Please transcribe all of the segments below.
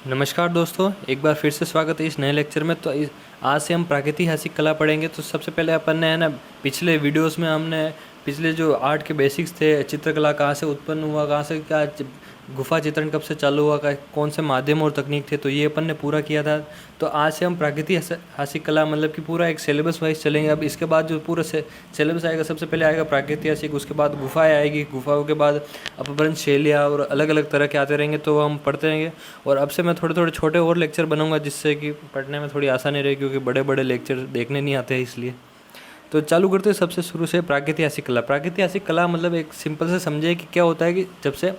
नमस्कार दोस्तों, एक बार फिर से स्वागत है इस नए लेक्चर में। आज से हम प्रागैतिहासिक कला पढ़ेंगे। तो सबसे पहले अपन ने है ना, पिछले वीडियोस में हमने पिछले जो आर्ट के बेसिक्स थे, चित्रकला कहाँ से उत्पन्न हुआ, कहाँ से क्या गुफा चित्रण कब से चालू हुआ, कौन से माध्यम और तकनीक थे, तो ये अपन ने पूरा किया था। तो आज से हम प्रागैतिहासिक कला मतलब कि पूरा एक सिलेबस वाइज चलेंगे। अब इसके बाद जो पूरा सिलेबस आएगा, सबसे पहले आएगा प्रागैतिहासिक, उसके बाद गुफाएँ आएगी, गुफाओं के बाद अपभ्रंश शैलियाँ और अलग अलग तरह के आते रहेंगे, तो हम पढ़ते रहेंगे। और अब से मैं थोड़े थोड़े छोटे और लेक्चर बनाऊंगा, जिससे कि पढ़ने में थोड़ी आसानी रहे, क्योंकि बड़े बड़े लेक्चर देखने नहीं आते हैं इसलिए। तो चालू करते हैं सबसे शुरू से। प्रागैतिहासिक कला। प्रागैतिहासिक कला मतलब एक सिंपल से समझे कि क्या होता है कि जब से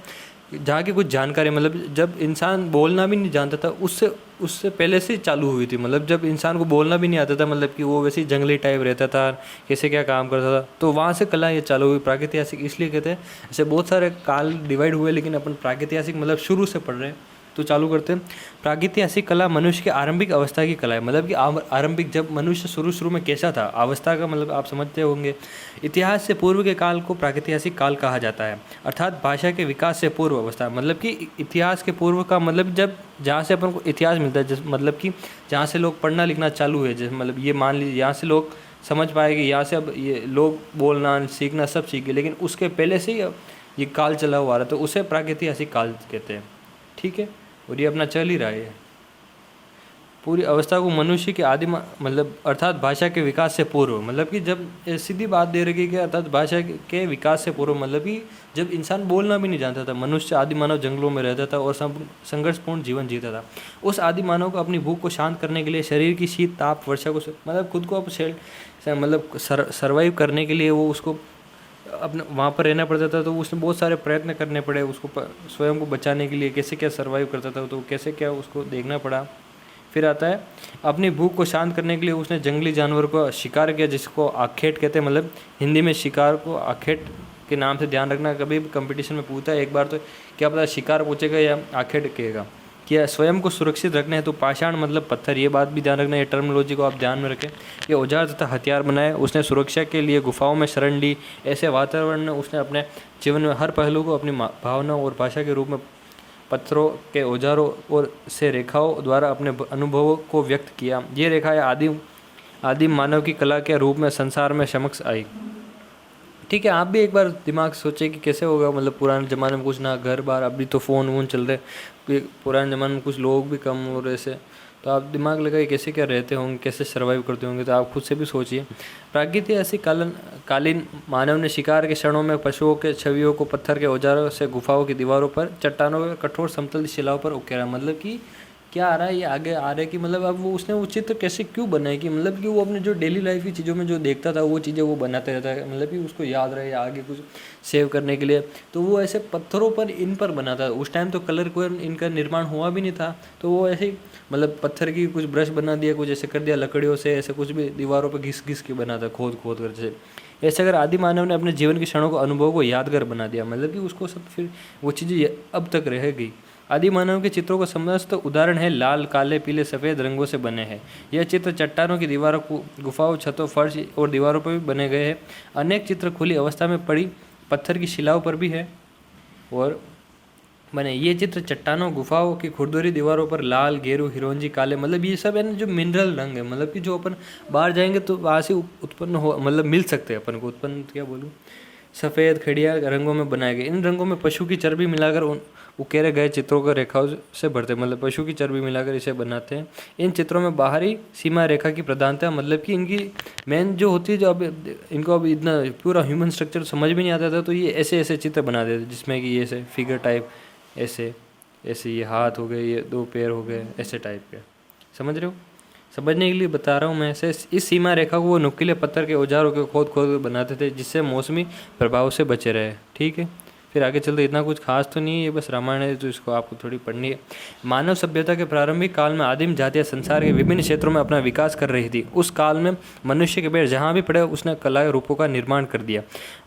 जहाँ की कुछ जानकारी, मतलब जब इंसान बोलना भी नहीं जानता था, उससे उससे पहले से चालू हुई थी। मतलब जब इंसान को बोलना भी नहीं आता था, मतलब कि वो वैसे ही जंगली टाइप रहता था, कैसे क्या काम करता था, तो वहाँ से कला ये चालू हुई। प्रागैतिहासिक इसलिए कहते हैं, ऐसे बहुत सारे काल डिवाइड हुए, लेकिन अपन प्रागैतिहासिक मतलब शुरू से पढ़ रहे हैं। तो चालू करते हैं। प्रागैतिहासिक कला मनुष्य की आरंभिक अवस्था की कला है। मतलब कि आरंभिक, जब मनुष्य शुरू में कैसा था, अवस्था का मतलब आप समझते होंगे। इतिहास से पूर्व के काल को प्रागैतिहासिक काल कहा जाता है, अर्थात भाषा के विकास से पूर्व अवस्था। मतलब कि इतिहास के पूर्व का मतलब जब जहाँ से अपन को इतिहास मिलता है, मतलब कि जहाँ से लोग पढ़ना लिखना चालू है, जैसे मतलब ये मान लीजिए यहाँ से लोग समझ पाएंगे, यहाँ से अब ये लोग बोलना सीखना सब सीखे, लेकिन उसके पहले से ही ये काल चला हुआ रहा, तो उसे प्रागैतिहासिक काल कहते हैं। ठीक है, और ये अपना चल ही रहा है। पूरी अवस्था को मनुष्य के आदि मतलब अर्थात भाषा के विकास से पूर्व, मतलब कि जब सीधी बात दे रखी कि अर्थात भाषा के विकास से पूर्व, मतलब कि जब इंसान बोलना भी नहीं जानता था, मनुष्य आदि मानव जंगलों में रहता था और संघर्षपूर्ण जीवन जीता था। उस आदि मानव को अपनी भूख को शांत करने के लिए, शरीर की शीत ताप वर्षा को मतलब खुद को मतलब सर्वाइव करने के लिए वो उसको अपने वहाँ पर रहना पड़ता था। तो उसने बहुत सारे प्रयत्न करने पड़े उसको स्वयं को बचाने के लिए। कैसे क्या सर्वाइव करता था, तो कैसे क्या उसको देखना पड़ा। फिर आता है अपनी भूख को शांत करने के लिए उसने जंगली जानवर को शिकार किया, जिसको आखेट कहते हैं। मतलब हिंदी में शिकार को आखेट के नाम से ध्यान रखना। कभी भी कंपटीशन में पूछता है एक बार, तो क्या पता शिकार पूछेगा या आखेट कहेगा। कि स्वयं को सुरक्षित रखना है तो पाषाण मतलब पत्थर, ये बात भी ध्यान रखना है, ये टर्मिनोलॉजी को आप ध्यान में रखें। ये औजार तथा हथियार बनाए उसने सुरक्षा के लिए, गुफाओं में शरण ली। ऐसे वातावरण में उसने अपने जीवन में हर पहलू को अपनी भावना और भाषा के रूप में पत्थरों के औजारों और से रेखाओं द्वारा अपने अनुभवों को व्यक्त किया। ये रेखाएं आदिम मानव की कला के रूप में संसार में समक्ष आई। ठीक है, आप भी एक बार दिमाग सोचे कि कैसे होगा। मतलब पुराने ज़माने में कुछ ना घर बार, अभी तो फ़ोन वोन चल रहे, पुराने ज़माने में कुछ लोग भी कम हो रहे से, तो आप दिमाग लगाइए कैसे क्या रहते होंगे, कैसे सर्वाइव करते होंगे। तो आप खुद से भी सोचिए। प्रागैतिहासिक कालीन मानव ने शिकार के क्षणों में पशुओं के छवियों को पत्थर के औजारों से गुफाओं की दीवारों पर, चट्टानों पर, कठोर समतल शिलाओं पर उकेरा। मतलब कि क्या आ रहा है, ये आगे आ रहा है कि मतलब अब वो उसने वो चित्र कैसे क्यों बनाए, कि मतलब कि वो अपने जो डेली लाइफ की चीज़ों में जो देखता था वो चीज़ें वो बनाते रहता है। मतलब कि उसको याद रहे या आगे कुछ सेव करने के लिए, तो वो ऐसे पत्थरों पर इन पर बनाता था। उस टाइम तो कलर को इनका निर्माण हुआ भी नहीं था, तो वो ऐसे ही मतलब पत्थर की कुछ ब्रश बना दिया, कुछ ऐसे कर दिया लकड़ियों से, ऐसे कुछ भी दीवारों पर घिस घिस के बनाता, खोद खोद कर। जैसे ऐसे अगर आदि मानव ने अपने जीवन के क्षणों को, अनुभव को यादगार बना दिया, मतलब कि उसको सब फिर वो चीज़ें अब तक रह गई। आदि मानव के चित्रों का समस्त उदाहरण है लाल, काले, पीले, सफ़ेद रंगों से बने हैं। यह चित्र चट्टानों की दीवारों, गुफाओं, छतों, फर्श और दीवारों पर भी बने गए हैं। अनेक चित्र खुली अवस्था में पड़ी पत्थर की शिलाओं पर भी है और बने। ये चित्र चट्टानों, गुफाओं की खुरदुरी दीवारों पर लाल, गेरू, हिरोंजी, काले, मतलब ये सब है ना जो मिनरल रंग है। मतलब कि जो अपन बाहर जाएंगे तो वहाँ से उत्पन्न हो, मतलब मिल सकते हैं अपन को। उत्पन्न क्या बोलूँ, सफ़ेद खड़िया रंगों में बनाए गए। इन रंगों में पशु की चर्बी मिलाकर उन उकेरे गए चित्रों को रेखाओं से भरते, मतलब पशु की चर्बी मिलाकर इसे बनाते हैं। इन चित्रों में बाहरी सीमा रेखा की प्रधानता, मतलब कि इनकी मेन जो होती है, जो अब इनको अब इतना पूरा ह्यूमन स्ट्रक्चर समझ भी नहीं आता था, तो ये ऐसे ऐसे चित्र बना देते जिसमें कि ये ऐसे फिगर टाइप, ऐसे ऐसे ये हाथ हो गए, ये दो पैर हो गए, ऐसे टाइप के। समझ रहे हो, समझने के लिए बता रहा हूँ मैं। ऐसे इस सीमा रेखा को वो नुकीले पत्थर के औजारों के खोद खोद बनाते थे, जिससे मौसमी प्रभाव से बचे रहे। ठीक है, फिर आगे चलते इतना कुछ खास तो नहीं है, ये बस रामायण है, तो इसको आपको थोड़ी पढ़नी है। मानव सभ्यता के प्रारंभिक काल में आदिम जातियाँ संसार के विभिन्न क्षेत्रों में अपना विकास कर रही थी। उस काल में मनुष्य के पैर जहाँ भी पड़े उसने कला रूपों का निर्माण कर दिया।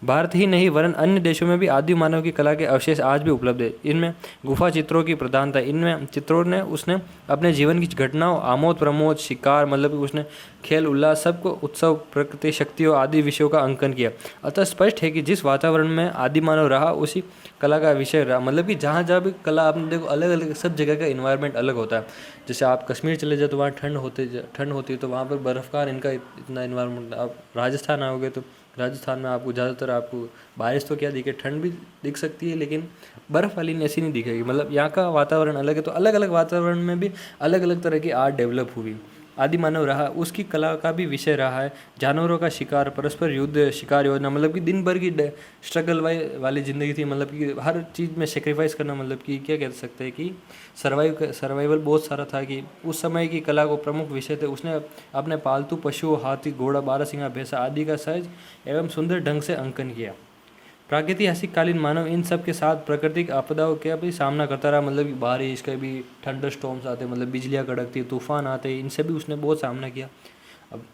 भारत ही नहीं वरन अन्य देशों में भी आदि मानव की कला के अवशेष आज भी उपलब्ध है। इनमें गुफा चित्रों की प्रधानता। इनमें चित्रों ने उसने अपने जीवन की घटनाओं, आमोद प्रमोद, शिकार, मतलब उसने खेल उल्लास सबको उत्सव प्रकृति शक्तियों आदि विषयों का अंकन किया। अतः स्पष्ट है कि जिस वातावरण में आदि मानव रहा उसी कला का विषय रहा। मतलब कि जहाँ जहाँ भी कला आपने देखो अलग अलग सब जगह का इन्वायरमेंट अलग होता है। जैसे आप कश्मीर चले जाओ तो वहाँ ठंड होती है तो वहाँ पर बर्फ़कार इनका इतना इन्वायरमेंट। आप राजस्थान आओगे तो राजस्थान में आपको ज़्यादातर आपको बारिश तो क्या दिखे, ठंड भी दिख सकती है लेकिन बर्फ़ वाली ऐसी नहीं दिखेगी। मतलब यहाँ का वातावरण अलग है, तो अलग अलग वातावरण में भी अलग अलग तरह की आर्ट डेवलप हुई। आदि मानव रहा उसकी कला का भी विषय रहा है जानवरों का शिकार, परस्पर युद्ध, शिकार योजना। मतलब कि दिन भर की स्ट्रगल वाली ज़िंदगी थी। मतलब कि हर चीज़ में सेक्रीफाइस करना। मतलब कि क्या कह सकते हैं कि सर्वाइवल बहुत सारा था। कि उस समय की कला को प्रमुख विषय थे। उसने अपने पालतू पशुओं हाथी घोड़ा बारहसिंगा भैंसा आदि का सहज एवं सुंदर ढंग से अंकन किया। प्रागैतिहासिक कालीन मानव इन सब के साथ प्राकृतिक आपदाओं का भी सामना करता रहा। मतलब कि बारिश, कभी थंडर स्टॉर्म्स आते, मतलब बिजलियाँ कड़कती, तूफान आते, इनसे भी उसने बहुत सामना किया। अब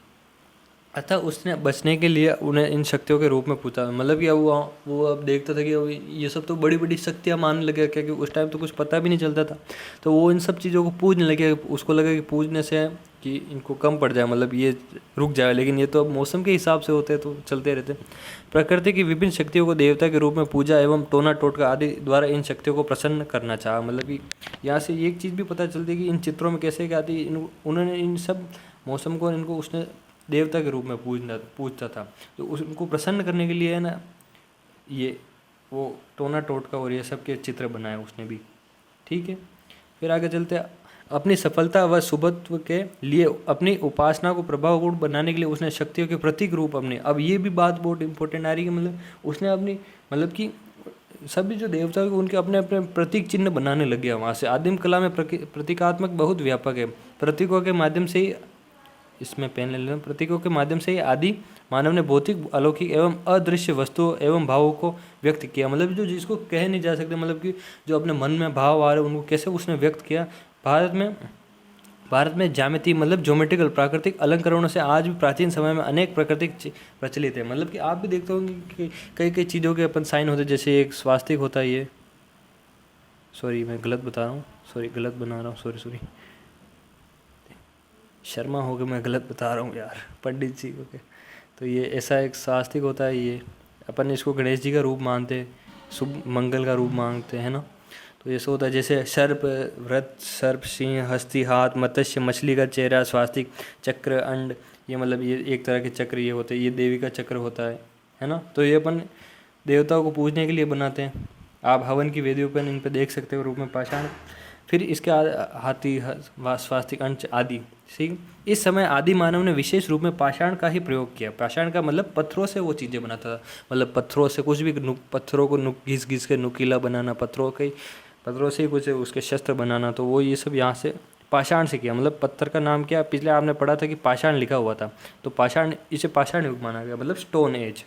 अतः उसने बचने के लिए उन्हें इन शक्तियों के रूप में पूछा। मतलब कि अब वो अब देखता था कि अब ये सब तो बड़ी बड़ी शक्तियाँ मानने लगे, क्योंकि उस टाइम तो कुछ पता भी नहीं चलता था। तो वो इन सब चीज़ों को पूजने लगे। उसको लगा कि पूजने से कि इनको कम पड़ जाए, मतलब ये रुक जाए। लेकिन ये तो अब मौसम के हिसाब से होते हैं तो चलते रहते। प्रकृति की विभिन्न शक्तियों को देवता के रूप में पूजा एवं टोना टोटका आदि द्वारा इन शक्तियों को प्रसन्न करना चाहा। मतलब कि यहाँ से एक चीज़ भी पता चलती है कि इन चित्रों में कैसे क्या आती। उन्होंने इन सब मौसम को इनको उसने देवता के रूप में पूजता था। तो उनको प्रसन्न करने के लिए है ना ये वो टोना टोटका और ये सब के चित्र बनाए उसने भी। ठीक है, फिर आगे चलते। अपनी सफलता व शुभत्व के लिए अपनी उपासना को प्रभावपूर्ण बनाने के लिए उसने शक्तियों के प्रतीक रूप अपने। अब ये भी बात बहुत इंपॉर्टेंट आ रही है। मतलब उसने अपनी मतलब कि सभी जो देवता हैं उनके अपने अपने प्रतीक चिन्ह बनाने लग गया वहाँ से। आदिम कला में प्रतीकात्मक बहुत व्यापक है। प्रतीकों के माध्यम से ही इसमें पेन ले लेना। प्रतीकों के माध्यम से ही आदि मानव ने भौतिक, अलौकिक एवं अदृश्य वस्तुओं एवं भावों को व्यक्त किया। मतलब जो जिसको कह नहीं जा सकते, मतलब कि जो अपने मन में भाव आ रहे हैं उनको कैसे उसने व्यक्त किया। भारत में ज्यामिति मतलब ज्योमेट्रिकल प्राकृतिक अलंकरणों से आज भी प्राचीन समय में अनेक प्राकृतिक प्रचलित है। मतलब कि आप भी देखते होंगे कि कई कई चीज़ों के अपन साइन होते हैं। जैसे एक स्वास्तिक होता है, ये सॉरी मैं गलत बता रहा हूँ, सॉरी गलत बना रहा हूँ, सॉरी शर्मा हो गया, मैं गलत बता रहा हूँ यार, पंडित जी ओके। तो ये ऐसा एक स्वास्तिक होता है। ये अपन इसको गणेश जी का रूप मानते, शुभ मंगल का रूप मानते हैं ना। तो ऐसा होता है जैसे सर्प, व्रत, सर्प, सिंह, हस्ती, हाथ, मत्स्य, मछली का चेहरा, स्वास्तिक, चक्र, अंड, ये मतलब ये एक तरह के चक्र ये होते हैं। ये देवी का चक्र होता है ना। तो ये अपन देवताओं को पूजने के लिए बनाते हैं। आप हवन की वेदियों पर इन पर देख सकते हो रूप में पाषाण। फिर इसके हाथी, स्वास्तिक, अंश आदि। ठीक, इस समय आदि मानव ने विशेष रूप में पाषाण का ही प्रयोग किया। पाषाण का मतलब पत्थरों से वो चीज़ें बनाता था। मतलब पत्थरों से कुछ भी पत्थरों को घिस घिस के नुकीला बनाना, पत्थरों से ही कुछ उसके शस्त्र बनाना। तो वो ये सब यहाँ से पाषाण से किया। मतलब पत्थर का नाम क्या, पिछले आपने पढ़ा था कि पाषाण लिखा हुआ था, तो पाषाण, इसे पाषाण युग माना गया, मतलब स्टोन एज।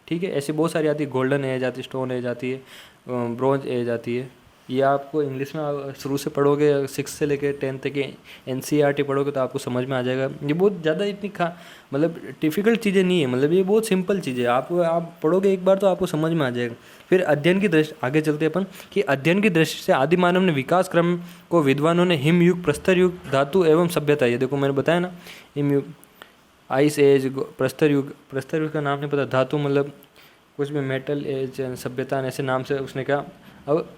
ठीक है, ऐसी बहुत सारी आती है, गोल्डन एज आती है, स्टोन एज आती है, ब्रॉन्ज एज आती है। ये आपको इंग्लिश में शुरू से पढ़ोगे 6 से लेकर 10 तक NCERT पढ़ोगे तो आपको समझ में आ जाएगा। ये बहुत ज़्यादा इतनी मतलब डिफ़िकल्ट चीज़ें नहीं है। मतलब ये बहुत सिंपल चीज़ें है। आप पढ़ोगे एक बार तो आपको समझ में आ जाएगा। फिर अध्ययन की दृष्टि, आगे चलते अपन कि अध्ययन की दृष्टि से आदि मानव ने विकास क्रम को विद्वानों ने हिम युग, प्रस्तर युग, धातु एवं सभ्यता, ये देखो मैंने बताया ना, हिम युग, आइस एज, प्रस्तर युग का नाम नहीं पता, धातु मतलब कुछ भी, मेटल एज, सभ्यता, ऐसे नाम से उसने कहा। अब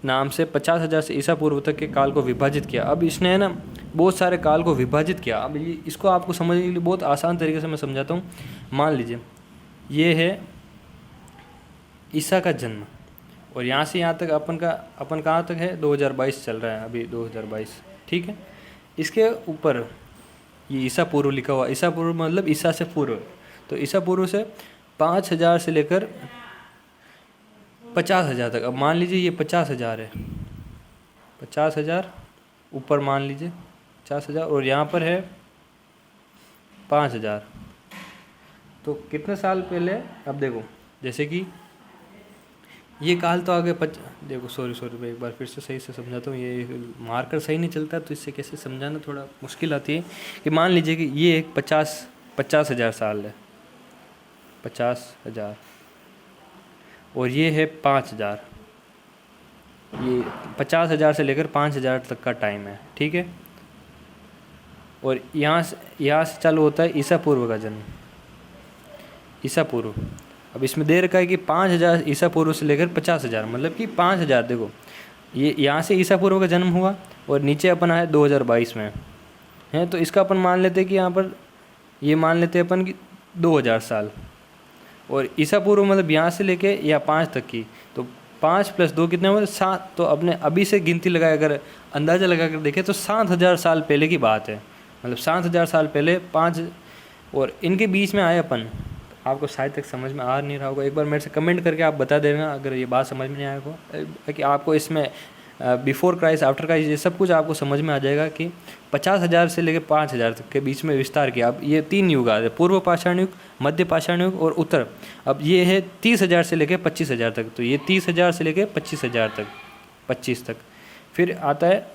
नाम से 50,000 से ईसा पूर्व तक के काल को विभाजित किया। अब इसने है ना बहुत सारे काल को विभाजित किया। अब इसको आपको समझने के लिए बहुत आसान तरीके से मैं समझाता हूँ। मान लीजिए ये है ईसा का जन्म, और यहाँ से यहाँ तक अपन कहाँ तक है, 2022 चल रहा है अभी, 2022। ठीक है, इसके ऊपर ये ईसा पूर्व लिखा हुआ। ईसा पूर्व मतलब ईसा से पूर्व। तो ईसा पूर्व से 5,000 से लेकर 50,000 तक। अब मान लीजिए ये 50,000 है, 50,000 ऊपर मान लीजिए 50,000, और यहाँ पर है 5,000। तो कितने साल पहले, अब देखो जैसे कि ये काल तो आगे देखो सॉरी मैं एक बार फिर से सही से समझाता हूँ। ये मार्कर सही नहीं चलता तो इससे कैसे समझाना थोड़ा मुश्किल आती है। कि मान लीजिए कि ये एक 50,000 साल है, 50,000, और ये है 5,000। ये 50,000 से लेकर 5,000 तक का टाइम है। ठीक है, और यहाँ से चालू होता है ईसा पूर्व का जन्म, ईसा पूर्व। अब इसमें दे रखा है कि 5000 ईसा पूर्व से लेकर 50,000, मतलब कि 5000। देखो ये यहाँ से ईसा पूर्व का जन्म हुआ और नीचे अपन आए 2022 में हैं, तो इसका अपन मान लेते हैं कि यहाँ पर ये मान लेते हैं अपन कि 2000 साल। और ईसा पूर्व मतलब यहाँ से लेके या 5 तक की, तो 5 + 2 कितने हुए? 7। तो अपने अभी से गिनती लगाए अगर अंदाज़ा लगा कर देखें तो 7000 साल पहले की बात है। मतलब 7000 साल पहले 5, और इनके बीच में आए अपन। आपको शायद तक समझ में आ नहीं रहा होगा, एक बार मेरे से कमेंट करके आप बता देना अगर ये बात समझ में नहीं आया हो, कि आपको इसमें बिफोर क्राइस्ट, आफ्टर क्राइस्ट, ये सब कुछ आपको समझ में आ जाएगा कि 50,000 से लेकर 5,000 तक के बीच में विस्तार किया। अब ये 3 युग आ रहे, पूर्व पाषाण युग, मध्य पाषाण युग और उत्तर। अब ये है 30,000 से लेकर 25,000 तक, तो ये 30,000 से लेकर 25,000 तक, 25 तक। फिर आता है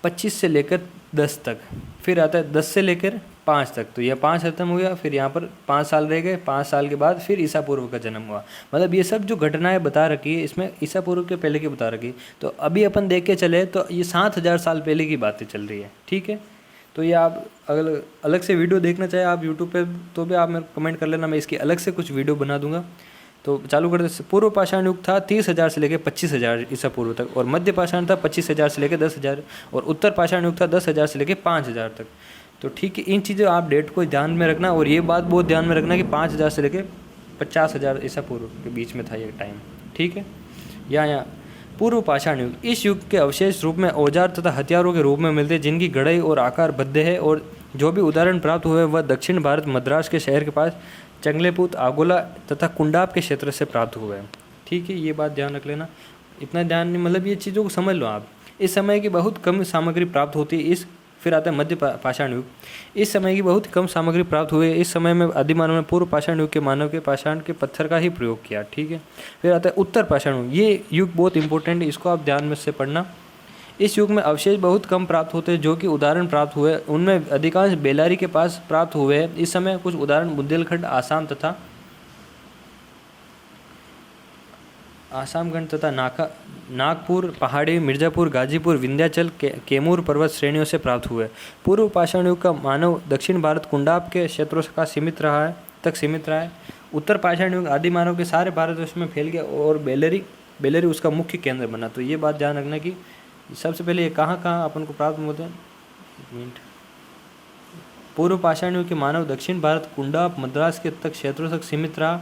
25 से लेकर 10 तक, फिर आता है 10 से लेकर 5 तक, तो यह 5 खत्म हो गया। फिर यहाँ पर 5 साल रह गए, 5 साल के बाद फिर ईसा पूर्व का जन्म हुआ। मतलब ये सब जो घटनाएं बता रखी है इसमें ईसा पूर्व के पहले की बता रखी। तो अभी अपन देख के चले तो ये 7000 साल पहले की बातें चल रही है, ठीक है। तो ये आप अगर अलग से वीडियो देखना चाहे आप यूट्यूब पर, तो भी आप मेरे कमेंट कर लेना, मैं इसकी अलग से कुछ वीडियो बना दूंगा। तो चालू करते, पूर्व पाषाण युग था 30,000 से लेकर 25,000 ईसा पूर्व तक, और मध्य पाषाण था 25,000 से लेकर 10,000, और उत्तर पाषाण युग था 10,000 से लेकर 5,000 तक। तो ठीक है, इन चीज़ें आप डेट को ध्यान में रखना, और ये बात बहुत ध्यान में रखना कि 5,000 से लेकर 50,000 ईसा पूर्व के बीच में था ये टाइम, ठीक है। यहाँ पूर्व पाषाण युग, इस युग के अवशेष रूप में औजार तथा हथियारों के रूप में मिलते हैं, जिनकी गढ़ई और आकार बद्ध है, और जो भी उदाहरण प्राप्त हुए वह दक्षिण भारत मद्रास के शहर के पास चंगलेपुत, आगोला तथा कुंडाप के क्षेत्र से प्राप्त हुए हैं, ठीक है। ये बात ध्यान रख लेना, इतना ध्यान नहीं, मतलब ये चीज़ों को समझ लो आप। इस समय की बहुत कम सामग्री प्राप्त होती है। फिर आता है मध्य पाषाण युग, इस समय की बहुत कम सामग्री प्राप्त हुई है। इस समय में आदिमानव ने पूर्व पाषाण युग के मानव के पाषाण के पत्थर का ही प्रयोग किया, ठीक है। फिर आता है उत्तर पाषाण युग, ये युग बहुत इंपॉर्टेंट है, इसको आप ध्यान में से पढ़ना। इस युग में अवशेष बहुत कम प्राप्त होते हैं, जो कि उदाहरण प्राप्त हुए उनमें अधिकांश बेलारी के पास प्राप्त हुए हैं। इस समय कुछ उदाहरण बुंदेलखंड, आसामगढ़ तथा नागपुर पहाड़ी, मिर्ज़ापुर, गाजीपुर, विंध्याचल, कैमूर पर्वत श्रेणियों से प्राप्त हुए। पूर्व पाषाण युग का मानव दक्षिण भारत कुंडाप के क्षेत्रों का सीमित रहा है। उत्तर पाषाण युग आदि मानव के सारे भारतवर्ष में फैल गया, और बेलरी उसका मुख्य केंद्र बना। तो ये बात ध्यान रखना कि सबसे पहले ये कहाँ अपन को प्राप्त होते हैं। पूर्व पाषाण युग के मानव दक्षिण भारत कुंडाप मद्रास के तक क्षेत्रों तक सीमित रहा,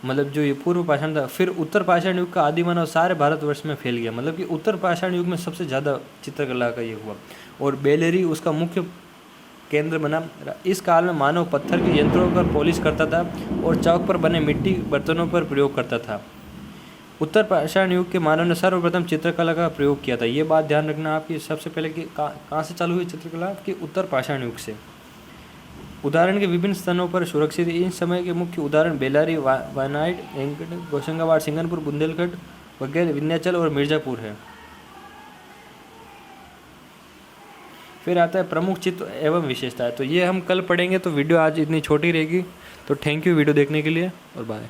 मतलब जो ये पूर्व पाषाण था। फिर उत्तर पाषाण युग का आदि मानव सारे भारतवर्ष में फैल गया, मतलब कि उत्तर पाषाण युग में सबसे ज़्यादा चित्रकला का ये हुआ, और बेलेरी उसका मुख्य केंद्र बना। इस काल में मानव पत्थर के यंत्रों पर पॉलिश करता था और चौक पर बने मिट्टी बर्तनों पर प्रयोग करता था। उत्तर पाषाण युग के मानव ने सर्वप्रथम चित्रकला का प्रयोग किया था। ये बात ध्यान रखना आपकी, सबसे पहले कि कहाँ से चालू हुई चित्रकला, कि उत्तर पाषाण युग से। उदाहरण के विभिन्न स्थानों पर सुरक्षित इन समय के मुख्य उदाहरण बेलारी, वायनाड, होशंगाबाद, सिंगनपुर, बुंदेलखंड वगैरह, विंध्याचल और मिर्ज़ापुर है। फिर आता है प्रमुख चित्र एवं विशेषताएं। तो ये हम कल पढ़ेंगे, तो वीडियो आज इतनी छोटी रहेगी। तो थैंक यू वीडियो देखने के लिए, और बाय।